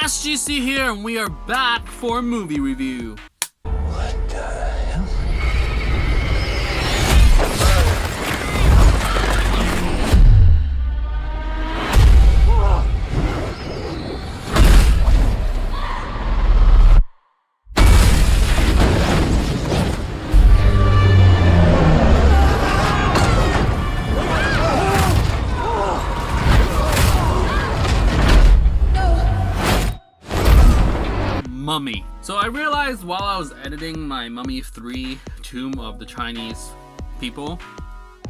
SGC here, and we are back for a movie review. What the hell? Mummy. So I realized while I was editing my Mummy 3 Tomb of the Chinese People,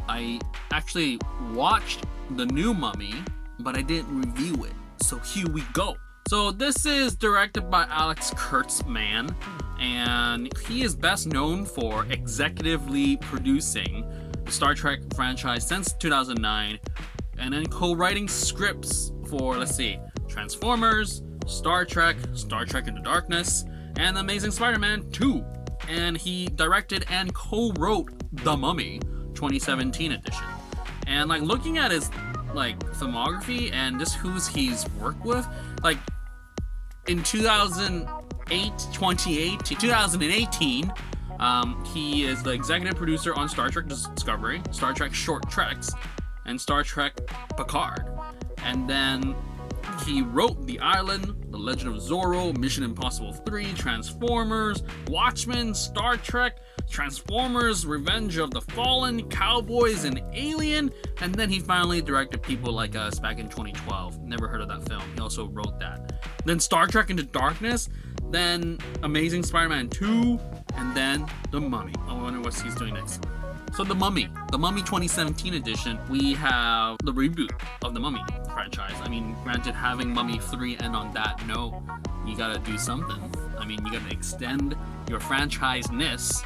I actually watched the new Mummy, but I didn't review it. So here we go. So this is directed by Alex Kurtzman, and he is best known for executively producing the Star Trek franchise since 2009, and then co-writing scripts for, let's see, Transformers, Star Trek Into Darkness, and The Amazing Spider-Man 2. And he directed and co-wrote The Mummy 2017 edition. And like looking at his like filmography and just who's he's worked with, like in 2018, he is the executive producer on Star Trek Discovery, Star Trek Short Treks, and Star Trek Picard. And then he wrote The Island, The Legend of Zorro, Mission Impossible 3, Transformers, Watchmen, Star Trek, Transformers, Revenge of the Fallen, Cowboys, and Alien, and then he finally directed People Like Us back in 2012. Never heard of that film. He also wrote that. Then Star Trek Into Darkness, then Amazing Spider-Man 2, and then The Mummy. I wonder what he's doing next. So The Mummy 2017 edition, we have the reboot of the Mummy franchise. I mean, granted, having Mummy 3 end on that note, you gotta do something. I mean, you gotta extend your franchise-ness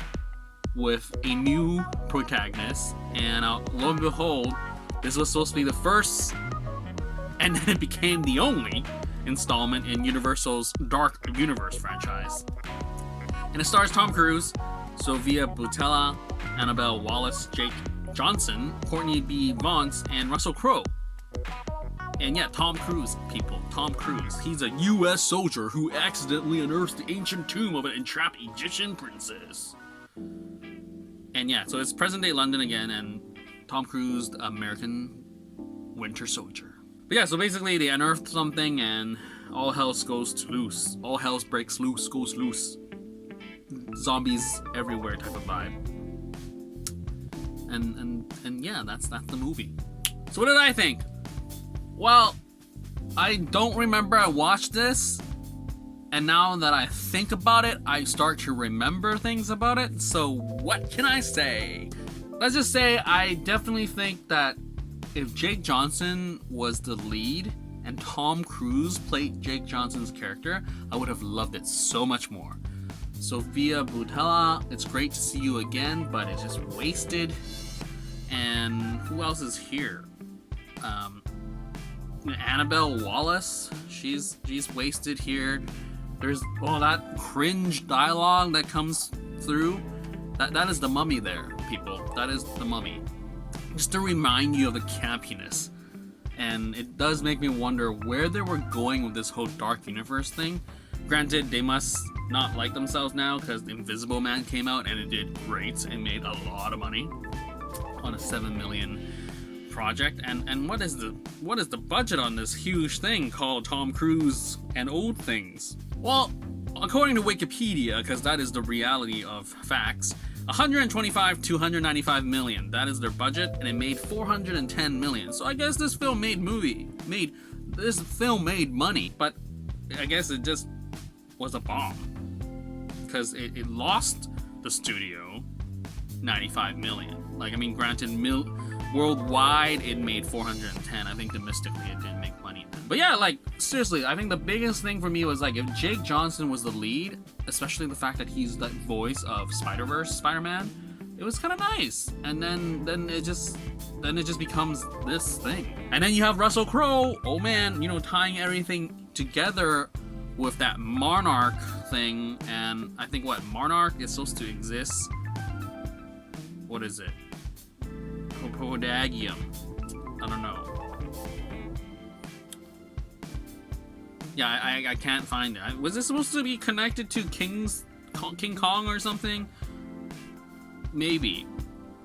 with a new protagonist, and lo and behold, this was supposed to be the first, and then it became the only installment in Universal's Dark Universe franchise. And it stars Tom Cruise, Sofia Boutella, Annabelle Wallis, Jake Johnson, Courtney B, Vance, and Russell Crowe. And yeah, Tom Cruise, people. Tom Cruise. He's a U.S. soldier who accidentally unearths the ancient tomb of an entrapped Egyptian princess. And yeah, so it's present-day London again, and Tom Cruise, the American Winter Soldier. But yeah, so basically they unearthed something, and all hell goes loose. All hell breaks loose, goes loose. Zombies everywhere type of vibe. And yeah, that's the movie. So what did I think? Well, I don't remember I watched this, and now that I think about it, I start to remember things about it. So what can I say? Let's just say I definitely think that if Jake Johnson was the lead and Tom Cruise played Jake Johnson's character, I would have loved it so much more. Sofia Boutella, it's great to see you again, but it's just wasted. And who else is here? Annabelle Wallis, she's wasted here. There's all that cringe dialogue that comes through. That is the Mummy there, people. That is the Mummy. Just to remind you of the campiness. And it does make me wonder where they were going with this whole Dark Universe thing. Granted, they must not like themselves now because The Invisible Man came out and it did great and made a lot of money on a $7 million project. And what is the budget on this huge thing called Tom Cruise and Old Things? Well, according to Wikipedia, because that is the reality of facts, 125 to 195 million. That is their budget, and it made 410 million. So I guess this film made money, but I guess it just was a bomb because it lost the studio 95 million. Like, I mean, granted, worldwide it made 410. I think domestically it didn't make money then. But yeah, like, seriously, I think the biggest thing for me was like if Jake Johnson was the lead, especially the fact that he's the voice of Spider-Verse Spider-Man, it was kind of nice. And then it just becomes this thing. And then you have Russell Crowe, oh man, tying everything together with that Monarch thing. And I think Monarch is supposed to exist. What is it? Podagium. I don't know. Yeah, I can't find it. Was this supposed to be connected to King Kong or something? Maybe.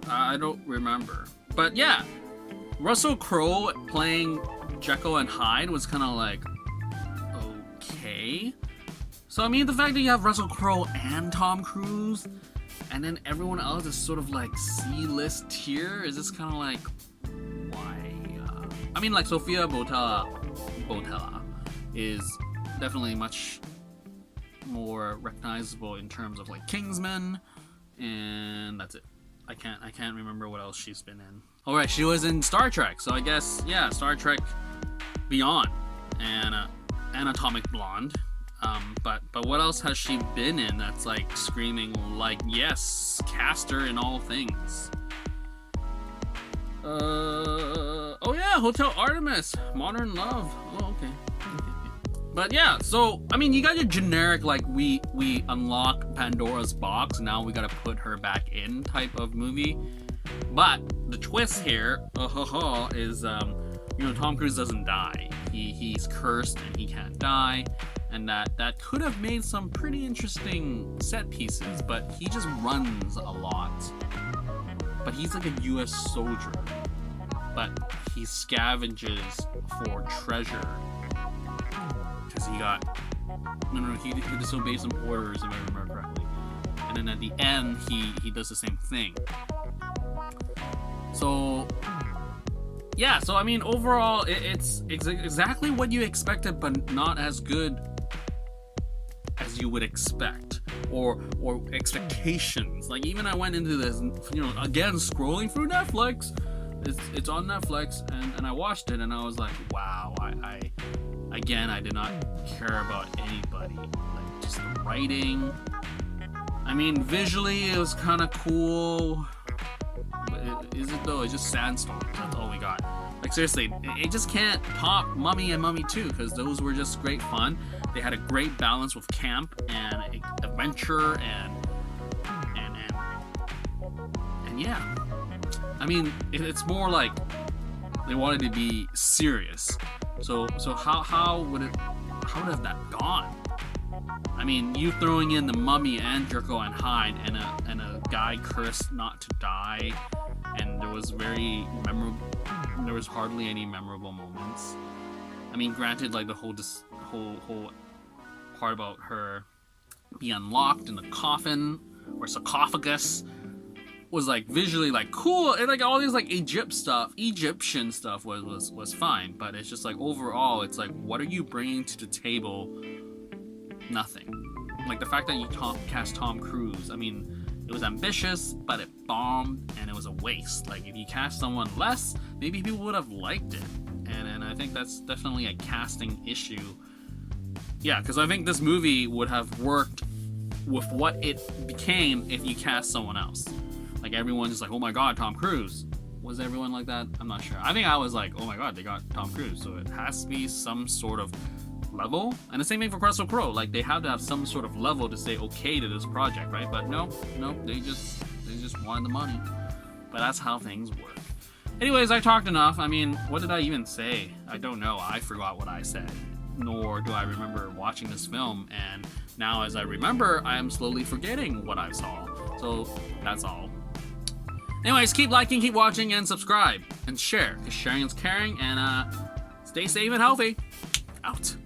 I don't remember. But yeah, Russell Crowe playing Jekyll and Hyde was kind of like, okay. So I mean, the fact that you have Russell Crowe and Tom Cruise, and then everyone else is sort of like C-list tier, is this kind of like, why? I mean, like Sofia Boutella is definitely much more recognizable in terms of like Kingsman, and that's it. I can't remember what else she's been in. All right, she was in Star Trek, so I guess yeah, Star Trek Beyond and Atomic Blonde. But what else has she been in that's like screaming like yes, cast her in all things? Oh yeah, Hotel Artemis, Modern Love. Oh okay. But yeah, so I mean, you got your generic like we unlock Pandora's box, now we gotta put her back in type of movie. But the twist here, is Tom Cruise doesn't die. He's cursed and he can't die, and that could have made some pretty interesting set pieces. But he just runs a lot. But he's like a U.S. soldier, but he scavenges for treasure. Because he disobeyed some orders, if I remember correctly. And then at the end, he does the same thing. So, yeah, so I mean, overall, it's exactly what you expected, but not as good as you would expect. Or expectations. Like, even I went into this, again, scrolling through Netflix. It's on Netflix, and I watched it, and I was like, wow, I did not care about anybody. Like, just the writing. I mean, visually, it was kind of cool. But is it though? It's just sandstorms. That's all we got. Like, seriously, it just can't top Mummy and Mummy 2, because those were just great fun. They had a great balance with camp and adventure and yeah. I mean, it's more like they wanted to be serious. So how would have that gone? I mean, you throwing in the Mummy and Jekyll and Hyde and a guy cursed not to die, and there was hardly any memorable moments. I mean, granted, like the whole part about her being unlocked in the coffin or sarcophagus was like visually like cool, and like all these like Egyptian stuff was fine, but it's just like overall it's like, what are you bringing to the table? Nothing. Like the fact that you cast Tom Cruise, I mean, it was ambitious, but it bombed and it was a waste. Like if you cast someone less, maybe people would have liked it, and I think that's definitely a casting issue. Yeah, because I think this movie would have worked with what it became if you cast someone else. Like everyone's just like, oh my god, Tom Cruise. Was everyone like that? I'm not sure. I think I was like, oh my god, they got Tom Cruise, so it has to be some sort of level. And the same thing for Russell Crowe. Like they have to have some sort of level to say okay to this project, right? But no, they just wanted the money. But that's how things work. Anyways, I talked enough. I mean, what did I even say? I don't know. I forgot what I said. Nor do I remember watching this film. And now as I remember, I am slowly forgetting what I saw. So that's all. Anyways, keep liking, keep watching, and subscribe. And share, because sharing is caring. And stay safe and healthy. Out.